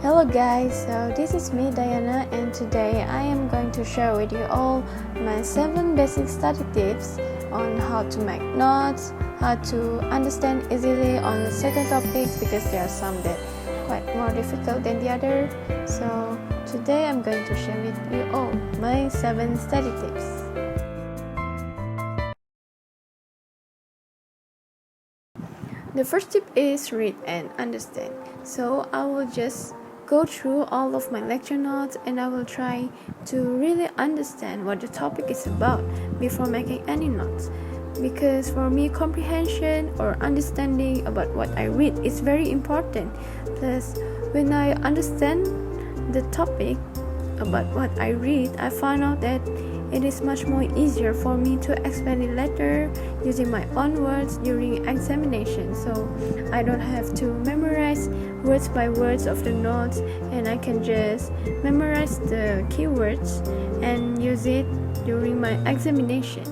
Hello guys, so this is me Diana, and today I am going to share with you all my 7 basic study tips on how to make notes, how to understand easily on certain topics because there are some that quite more difficult than the other. So today I'm going to share with you all my 7 study tips. The first tip is read and understand. So I will just go through all of my lecture notes and I will try to really understand what the topic is about before making any notes. Because for me, comprehension or understanding about what I read is very important. Plus, when I understand the topic about what I read, I found out that it is much more easier for me to explain it later using my own words during examination. So I don't have to memorize words by words of the notes, and I can just memorize the keywords and use it during my examination.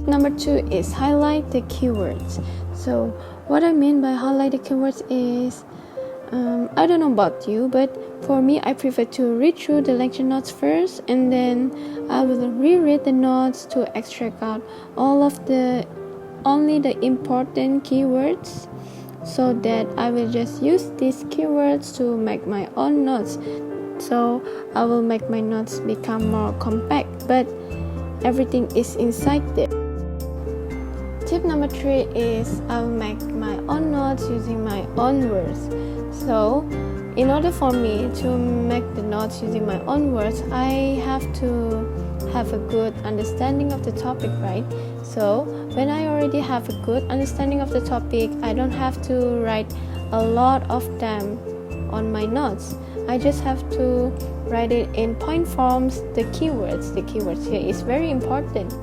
Number 2 is highlight the keywords. So what I mean by highlight the keywords is I don't know about you, but for me, I prefer to read through the lecture notes first, and then I will reread the notes to extract out only the important keywords, so that I will just use these keywords to make my own notes. So I will make my notes become more compact, but everything is inside there. Tip number 3 is I will make my own notes using my own words. So, in order for me to make the notes using my own words, I have to have a good understanding of the topic, right? So, when I already have a good understanding of the topic, I don't have to write a lot of them on my notes. I just have to write it in point forms, the keywords. The keywords here is very important.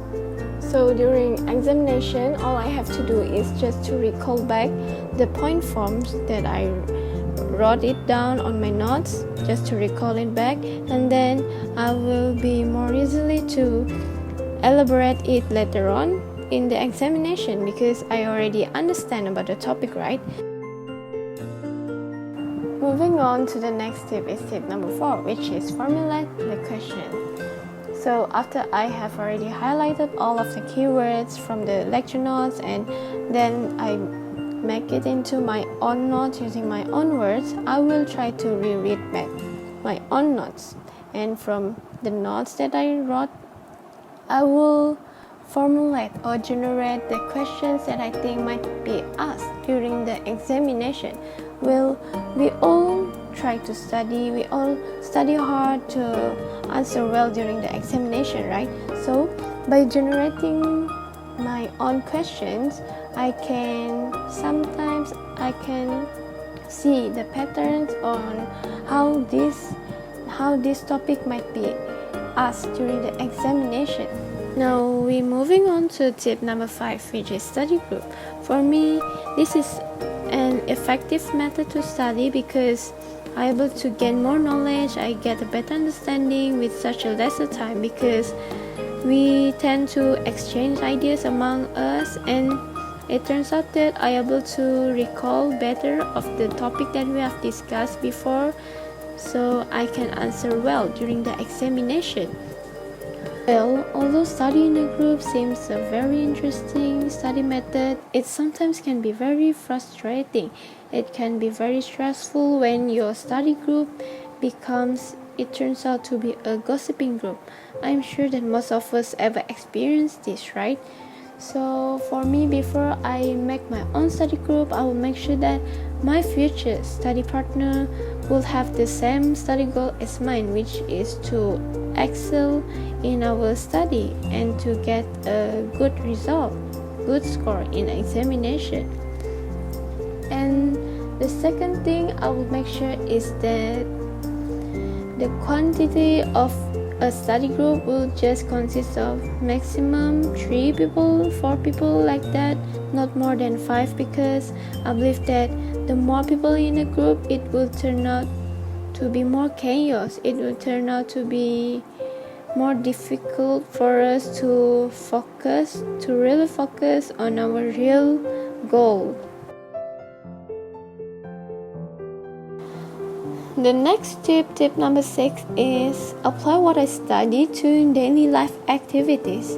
So during examination, all I have to do is just to recall back the point forms that I wrote it down on my notes, just to recall it back, and then I will be more easily to elaborate it later on in the examination because I already understand about the topic, right? Moving on to the next tip is tip number 4, which is formulate the question. So after I have already highlighted all of the keywords from the lecture notes and then I make it into my own notes using my own words, I will try to reread back my own notes. And from the notes that I wrote, I will formulate or generate the questions that I think might be asked during the examination. Well, we all try to study, we all study hard to answer well during the examination, right? So by generating my own questions, I can see the patterns on how this topic might be asked during the examination. Now we're moving on to tip number 5, which is study group. For me, this is an effective method to study because I'm able to gain more knowledge. I get a better understanding with such a lesser time because we tend to exchange ideas among us, and it turns out that I'm able to recall better of the topic that we have discussed before, so I can answer well during the examination. Well, although studying in a group seems a very interesting study method, it sometimes can be very frustrating. It can be very stressful when your study group it turns out to be a gossiping group. I'm sure that most of us ever experienced this, right? So for me, before I make my own study group, I will make sure that my future study partner will have the same study goal as mine, which is to excel in our study and to get a good result, good score in examination. And the second thing I will make sure is that the quantity of a study group will just consist of maximum 3 people, 4 people, like that, not more than 5, because I believe that the more people in a group, it will turn out to be more chaos. It will turn out to be more difficult for us to really focus on our real goal. The next tip number 6, is apply what I study to daily life activities.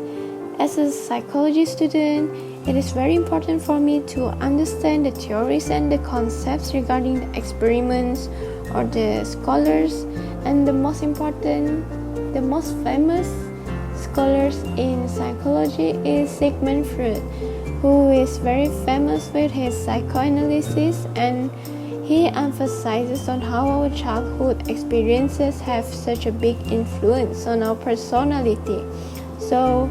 As a psychology student, it is very important for me to understand the theories and the concepts regarding the experiments or the scholars, and the most famous scholars in psychology is Sigmund Freud, who is very famous with his psychoanalysis, and he emphasizes on how our childhood experiences have such a big influence on our personality. So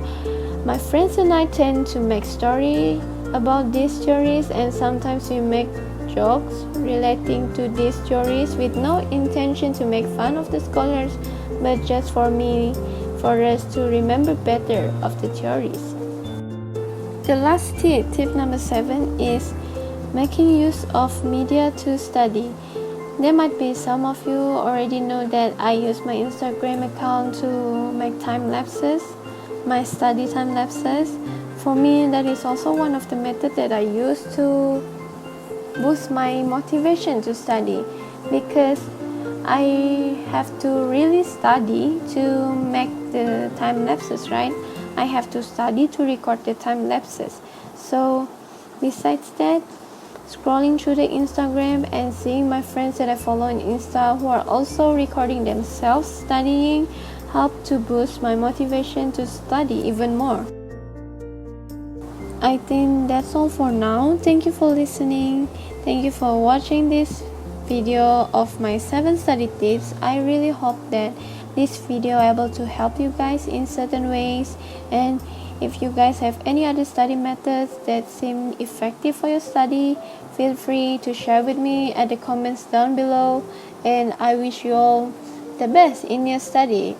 my friends and I tend to make stories about these theories, and sometimes we make jokes relating to these theories with no intention to make fun of the scholars, but just for us to remember better of the theories. The last tip number 7, is making use of media to study. There might be some of you already know that I use my Instagram account to make time lapses, my study time lapses. For me, that is also one of the methods that I use to boost my motivation to study, because I have to really study to make the time lapses, right? I have to study to record the time lapses. So besides that, scrolling through the Instagram and seeing my friends that I follow on Insta who are also recording themselves studying help to boost my motivation to study even more. I think that's all for now. Thank you for listening. Thank you for watching this video of my 7 study tips. I really hope that this video able to help you guys in certain ways, and if you guys have any other study methods that seem effective for your study, feel free to share with me at the comments down below, and I wish you all the best in your study.